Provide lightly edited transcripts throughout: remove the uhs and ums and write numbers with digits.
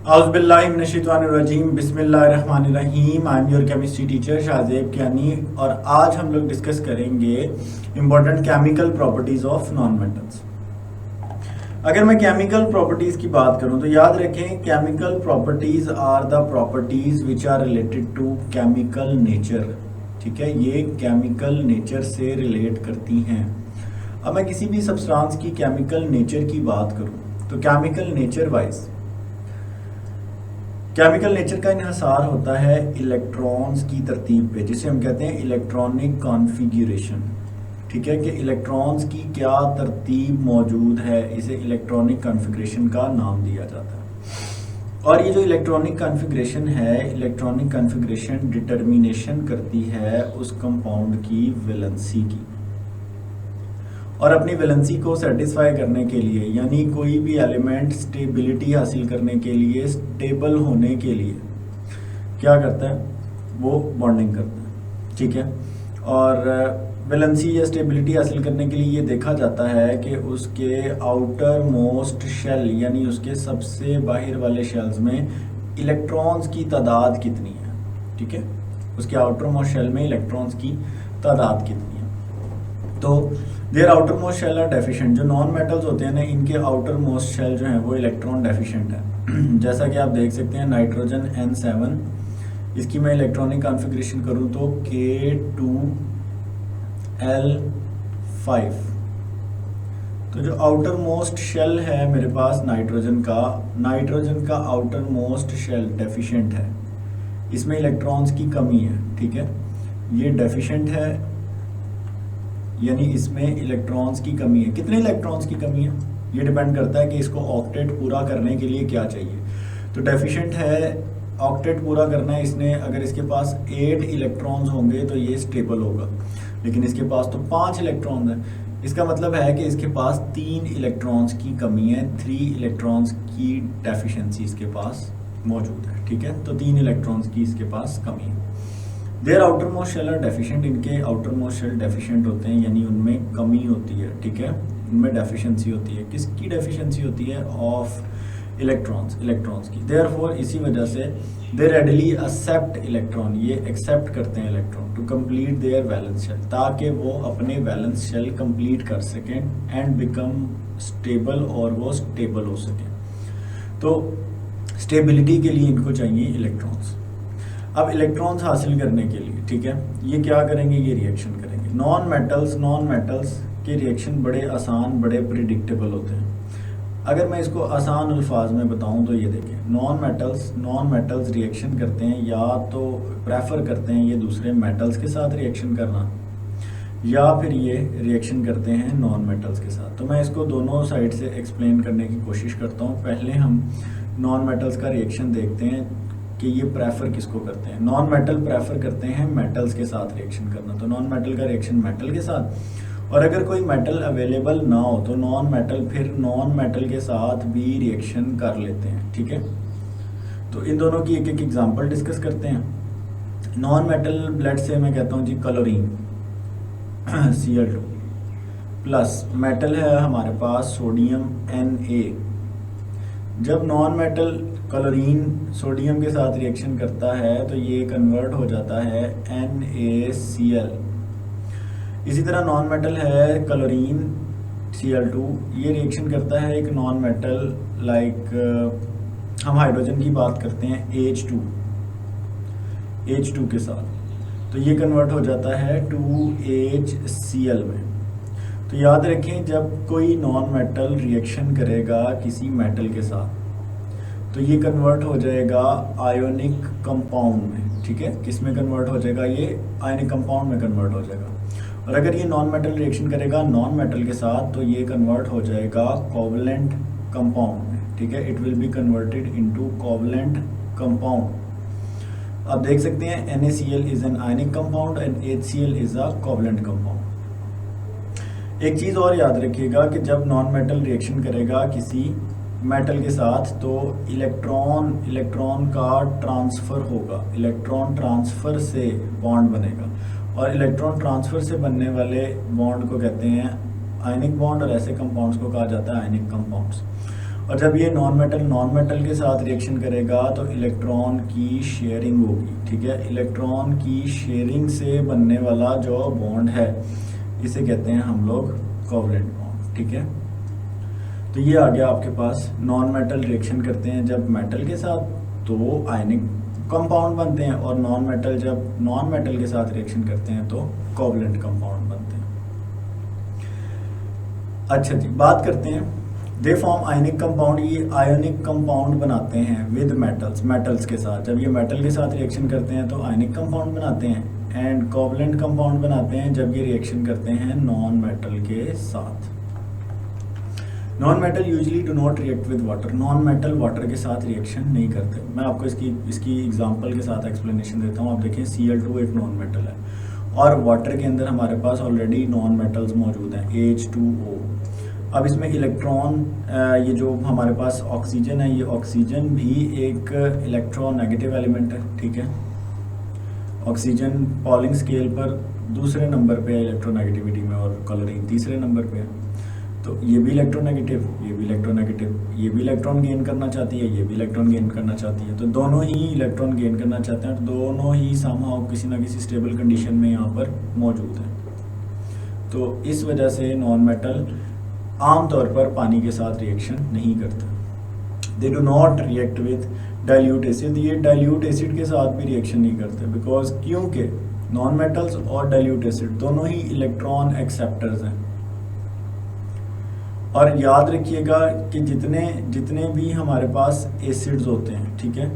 औज़ुबिल्लाहिमिनश्शैतानिर्रजीम बिस्मिल्लाहिर्रहमानिर्रहीम। I am your chemistry teacher Shahzeb Kiyani और आज हम लोग डिस्कस करेंगे important chemical properties of non metals. अगर मैं केमिकल प्रॉपर्टीज़ की बात करूं तो याद रखें chemical properties are the properties which are related to chemical nature. ठीक है, ये केमिकल नेचर से रिलेट करती हैं। अब मैं किसी भी सब्सटेंस की केमिकल नेचर की बात करूं तो chemical nature wise chemical nature का इन्हिसार होता है इलेक्ट्रॉन्स की तरतीब पे, जिसे हम कहते हैं इलेक्ट्रॉनिक कॉन्फ़िगरेशन। ठीक है, कि इलेक्ट्रॉन्स की क्या तरतीब मौजूद है, इसे इलेक्ट्रॉनिक कॉन्फ़िगरेशन का नाम दिया जाता है। और ये जो इलेक्ट्रॉनिक कॉन्फ़िगरेशन है, इलेक्ट्रॉनिक कॉन्फ़िगरेशन डिटर्मिनेशन करती है उस कंपाउंड की वैलेंसी की, और अपनी वैलेंसी को सेटिस्फाई करने के लिए, यानी कोई भी एलिमेंट स्टेबिलिटी हासिल करने के लिए, स्टेबल होने के लिए क्या करता है, वो बॉन्डिंग करता है। ठीक है, और वैलेंसी या स्टेबिलिटी हासिल करने के लिए ये देखा जाता है कि उसके आउटर मोस्ट शेल, यानी उसके सबसे बाहर वाले शेल्स में इलेक्ट्रॉन्स की तादाद कितनी है। ठीक है, उसके आउटर मोस्ट शेल में इलेक्ट्रॉन्स की तादाद कितनी है। तो their outer most shell are deficient. जो नॉन मेटल्स होते हैं ना, इनके आउटर मोस्ट शेल जो हैं वो इलेक्ट्रॉन डेफिशिएंट है। जैसा कि आप देख सकते हैं नाइट्रोजन N7, इसकी मैं इलेक्ट्रॉनिक कॉन्फ़िगरेशन करूं तो K2L5। तो जो आउटर मोस्ट शेल है मेरे पास नाइट्रोजन का आउटर मोस्ट शेल डेफिशिएंट है, इसमें इलेक्ट्रॉन्स की कमी है। ठीक है, ये डेफिशिएंट है, यानी इसमें इलेक्ट्रॉन्स की कमी है। कितने इलेक्ट्रॉन्स की कमी है ये डिपेंड करता है कि इसको ऑक्टेट पूरा करने के लिए क्या चाहिए। तो डेफिशिएंट है, ऑक्टेट पूरा करना है इसने, अगर इसके पास 8 इलेक्ट्रॉन्स होंगे तो ये स्टेबल होगा, लेकिन इसके पास तो 5 इलेक्ट्रॉन्स हैं। इसका मतलब है कि इसके पास 3 इलेक्ट्रॉन्स की कमी है, 3 इलेक्ट्रॉन्स की डेफिशिएंसी इसके पास मौजूद है। ठीक है, तो 3 इलेक्ट्रॉन्स की इसके पास कमी है। Their outer most shell are deficient, इनके आउटर मोस्ट शेल डेफिशिएंट होते हैं, यानी उनमें कमी होती है। ठीक है, उनमें डेफिशिएंसी होती है। किसकी डेफिशिएंसी होती है? ऑफ इलेक्ट्रॉन्स की। देयरफॉर इसी वजह से दे रेडली एक्सेप्ट इलेक्ट्रॉन, ये एक्सेप्ट करते हैं electron to complete their valence shell, ताकि वो अपने वैलेंस शेल कंप्लीट कर सकें एंड बिकम स्टेबल, और वो स्टेबल हो सकें। तो स्टेबिलिटी के लिए इनको चाहिए इलेक्ट्रॉन्स। अब इलेक्ट्रॉन्स हासिल करने के लिए, ठीक है, ये क्या करेंगे, ये रिएक्शन करेंगे। नॉन मेटल्स के रिएक्शन बड़े आसान, बड़े प्रिडिक्टेबल होते हैं। अगर मैं इसको आसान अल्फाज में बताऊं तो ये देखें, नॉन मेटल्स रिएक्शन करते हैं, या तो प्रेफर करते हैं ये दूसरे मेटल्स के साथ रिएक्शन करना, या फिर ये रिएक्शन करते हैं नॉन मेटल्स के साथ। तो मैं इसको दोनों साइड से एक्सप्लेन करने की कोशिश करता हूँ। पहले हम नॉन मेटल्स का रिएक्शन देखते हैं कि ये प्रेफर किसको करते हैं। नॉन मेटल प्रेफर करते हैं मेटल्स के साथ रिएक्शन करना, तो नॉन मेटल का रिएक्शन मेटल के साथ, और अगर कोई मेटल अवेलेबल ना हो तो नॉन मेटल फिर नॉन मेटल के साथ भी रिएक्शन कर लेते हैं। ठीक है, तो इन दोनों की एक एक एग्जांपल डिस्कस करते हैं। नॉन मेटल ब्लड से मैं कहता हूँ जी क्लोरीन Cl2 प्लस मेटल है हमारे पास सोडियम Na। जब नॉन मेटल क्लोरीन सोडियम के साथ रिएक्शन करता है तो ये कन्वर्ट हो जाता है NaCl। इसी तरह नॉन मेटल है क्लोरीन Cl2, ये रिएक्शन करता है एक नॉन मेटल लाइक हम हाइड्रोजन की बात करते हैं H2 के साथ, तो ये कन्वर्ट हो जाता है 2HCl में। तो याद रखें, जब कोई नॉन मेटल रिएक्शन करेगा किसी मेटल के साथ तो ये कन्वर्ट हो जाएगा आयोनिक कंपाउंड में। ठीक है, किस में कन्वर्ट हो जाएगा, ये आयोनिक कंपाउंड में कन्वर्ट हो जाएगा। और अगर ये नॉन मेटल रिएक्शन करेगा नॉन मेटल के साथ तो ये कन्वर्ट हो जाएगा कोवलेंट कंपाउंड में। ठीक है, it will be converted into covalent compound. आप देख सकते हैं NaCl is an ionic compound and HCl is a covalent compound. एक चीज़ और याद रखिएगा कि जब नॉन मेटल रिएक्शन करेगा किसी मेटल के साथ तो इलेक्ट्रॉन का ट्रांसफ़र होगा, इलेक्ट्रॉन ट्रांसफ़र से बॉन्ड बनेगा, और इलेक्ट्रॉन ट्रांसफ़र से बनने वाले बॉन्ड को कहते हैं आयनिक बॉन्ड, और ऐसे कंपाउंड्स को कहा जाता है आयनिक कंपाउंड्स। और जब ये नॉन मेटल के साथ रिएक्शन करेगा तो इलेक्ट्रॉन की शेयरिंग होगी, ठीक है। इलेक्ट्रॉन की शेयरिंग से बनने वाला जो बॉन्ड है इसे कहते हैं हम लोग कोवलेंट बॉन्ड, ठीक है। तो ये आ गया आपके पास। नॉन मेटल रिएक्शन करते हैं जब मेटल के साथ तो आयनिक कंपाउंड बनते हैं, और नॉन मेटल जब नॉन मेटल के साथ रिएक्शन करते हैं तो कोवलेंट कंपाउंड बनते हैं। अच्छा जी, बात करते हैं दे फॉर्म आयनिक कंपाउंड। ये आयनिक कंपाउंड बनाते हैं विद मेटल्स के साथ। जब ये मेटल के साथ रिएक्शन करते हैं तो आयनिक कंपाउंड बनाते हैं, एंड कोवलेंट कंपाउंड बनाते हैं जब ये रिएक्शन करते हैं नॉन मेटल के साथ। Non metal usually do not react with water. Non metal water के साथ रिएक्शन नहीं करते। मैं आपको इसकी एग्जांपल के साथ एक्सप्लेनेशन देता हूँ। आप देखिए Cl2 एक नॉन मेटल है और वाटर के अंदर हमारे पास ऑलरेडी नॉन मेटल्स मौजूद हैं H2O। अब इसमें इलेक्ट्रॉन, ये जो हमारे पास ऑक्सीजन है, ये ऑक्सीजन भी एक इलेक्ट्रोनेगेटिव एलिमेंट है, ठीक है। ऑक्सीजन पॉलिंग स्केल पर दूसरे नंबर पे है इलेक्ट्रोनेगेटिविटी में, और क्लोरीन तीसरे नंबर पे है। तो ये भी इलेक्ट्रोनेगेटिव, ये भी इलेक्ट्रोनेगेटिव, ये भी इलेक्ट्रॉन गेन करना चाहती है, ये भी इलेक्ट्रॉन गेन करना चाहती है। तो दोनों ही इलेक्ट्रॉन गेन करना चाहते हैं, तो दोनों ही समहाउ किसी ना किसी स्टेबल कंडीशन में यहाँ पर मौजूद है। तो इस वजह से नॉन मेटल आमतौर पर पानी के साथ रिएक्शन नहीं करता। They do not react with dilute acid. ये डाइल्यूट एसिड के साथ भी रिएक्शन नहीं करते, बिकॉज क्योंकि नॉन मेटल्स और डाइल्यूट एसिड दोनों ही इलेक्ट्रॉन एक्सेप्टर्स हैं। और याद रखिएगा कि जितने भी हमारे पास एसिड्स होते हैं, ठीक है,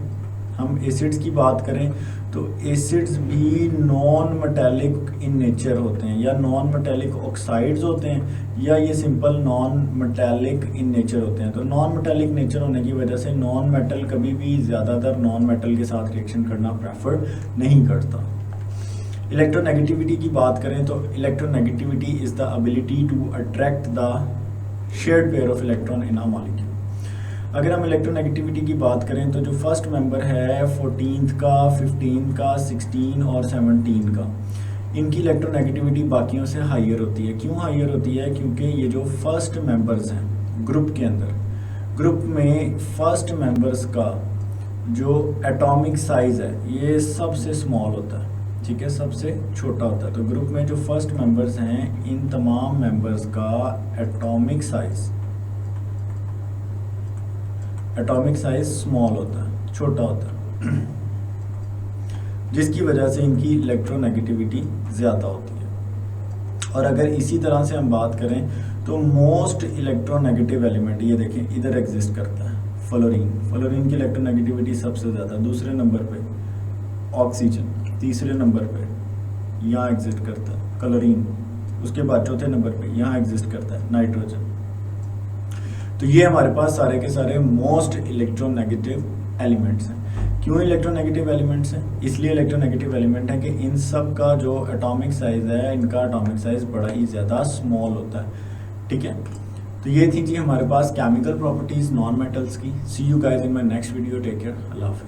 हम एसिड्स की बात करें तो एसिड्स भी नॉन मेटालिक इन नेचर होते हैं, या नॉन मेटालिक ऑक्साइड्स होते हैं, या ये simple non metallic in nature होते हैं। तो नॉन मेटालिक नेचर होने की वजह से नॉन मेटल कभी भी ज़्यादातर नॉन मेटल के साथ रिएक्शन करना प्रेफर नहीं करता। इलेक्ट्रोनेगेटिविटी की बात करें तो electronegativity is the ability to attract the shared pair of electron in a molecule. अगर हम इलेक्ट्रोनेगेटिविटी की बात करें तो जो फर्स्ट मेंबर है 14th का, 15 का, 16 और 17 का, इनकी इलेक्ट्रोनेगेटिविटी बाकियों से हायर होती है। क्यों हायर होती है? क्योंकि ये जो फर्स्ट मेंबर्स हैं ग्रुप के अंदर, ग्रुप में फर्स्ट मेंबर्स का जो एटॉमिक साइज है ये सबसे स्मॉल होता है, ठीक है, सबसे छोटा होता है। तो ग्रुप में जो फर्स्ट मेंबर्स हैं इन तमाम मेंबर्स का एटॉमिक साइज स्मॉल होता है, छोटा होता है, जिसकी वजह से इनकी इलेक्ट्रोनेगेटिविटी ज़्यादा होती है। और अगर इसी तरह से हम बात करें तो मोस्ट इलेक्ट्रोनेगेटिव एलिमेंट, ये देखें इधर एग्जिस्ट करता है फ्लोरीन की इलेक्ट्रोनेगेटिविटी सबसे ज़्यादा, दूसरे नंबर पे ऑक्सीजन, तीसरे नंबर पे यहाँ एग्जिस्ट करता है क्लोरीन, उसके बाद चौथे नंबर पे यहाँ एग्जिस्ट करता है नाइट्रोजन। तो ये हमारे पास सारे के सारे मोस्ट इलेक्ट्रोनेगेटिव एलिमेंट्स हैं। क्यों इलेक्ट्रोनेगेटिव एलिमेंट्स हैं? इसलिए इलेक्ट्रोनेगेटिव एलिमेंट है कि इन सब का जो एटॉमिक साइज है, इनका एटॉमिक साइज बड़ा ही ज़्यादा स्मॉल होता है, ठीक है। तो ये थी जी हमारे पास केमिकल प्रॉपर्टीज़ नॉन मेटल्स की। See you guys in my next video, take care, अल्लाह हाफ़िज़।